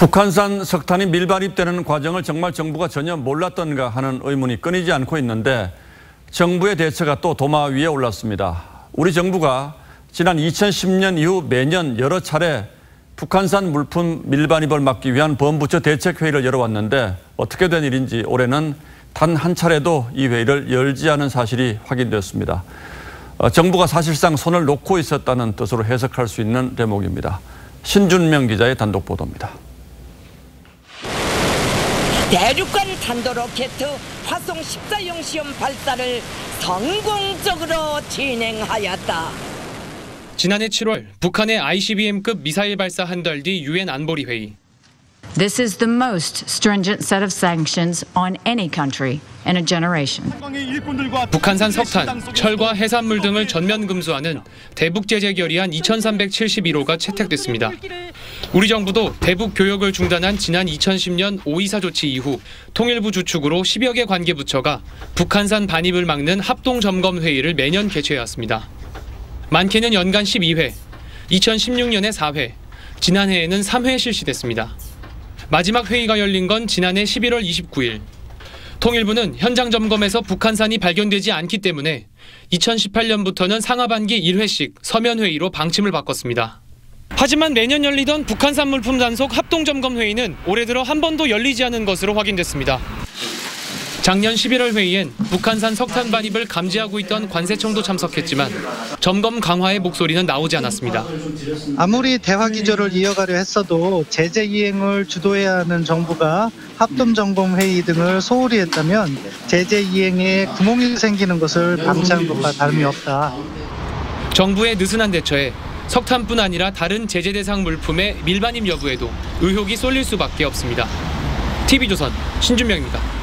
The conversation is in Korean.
북한산 석탄이 밀반입되는 과정을 정말 정부가 전혀 몰랐던가 하는 의문이 끊이지 않고 있는데 정부의 대처가 또 도마 위에 올랐습니다. 우리 정부가 지난 2010년 이후 매년 여러 차례 북한산 물품 밀반입을 막기 위한 범부처 대책회의를 열어왔는데 어떻게 된 일인지 올해는 단 한 차례도 이 회의를 열지 않은 사실이 확인되었습니다. 정부가 사실상 손을 놓고 있었다는 뜻으로 해석할 수 있는 대목입니다. 신준명 기자의 단독 보도입니다. 대륙간 탄도로켓 화성 14형 시험 발사를 성공적으로 진행하였다. 지난해 7월 북한의 ICBM급 미사일 발사 한 달 뒤 유엔 안보리 회의. This is the most stringent set of sanctions on any country in a generation. 북한산 석탄, 철과 해산물 등을 전면 금수하는 대북 제재 결의안 2371호가 채택됐습니다. 우리 정부도 대북 교역을 중단한 지난 2010년 5.24 조치 이후 통일부 주축으로 10여 개 관계부처가 북한산 반입을 막는 합동점검회의를 매년 개최해왔습니다. 많게는 연간 12회, 2016년에 4회, 지난해에는 3회 실시됐습니다. 마지막 회의가 열린 건 지난해 11월 29일. 통일부는 현장 점검에서 북한산이 발견되지 않기 때문에 2018년부터는 상하반기 1회씩 서면회의로 방침을 바꿨습니다. 하지만 매년 열리던 북한산 물품 단속 합동점검회의는 올해 들어 한 번도 열리지 않은 것으로 확인됐습니다. 작년 11월 회의엔 북한산 석탄 반입을 감지하고 있던 관세청도 참석했지만 점검 강화의 목소리는 나오지 않았습니다. 아무리 대화 기조를 이어가려 했어도 제재 이행을 주도해야 하는 정부가 합동점검회의 등을 소홀히 했다면 제재 이행에 구멍이 생기는 것을 방치한 것과 다름이 없다. 정부의 느슨한 대처에 석탄뿐 아니라 다른 제재 대상 물품의 밀반입 여부에도 의혹이 쏠릴 수밖에 없습니다. TV조선 신준명입니다.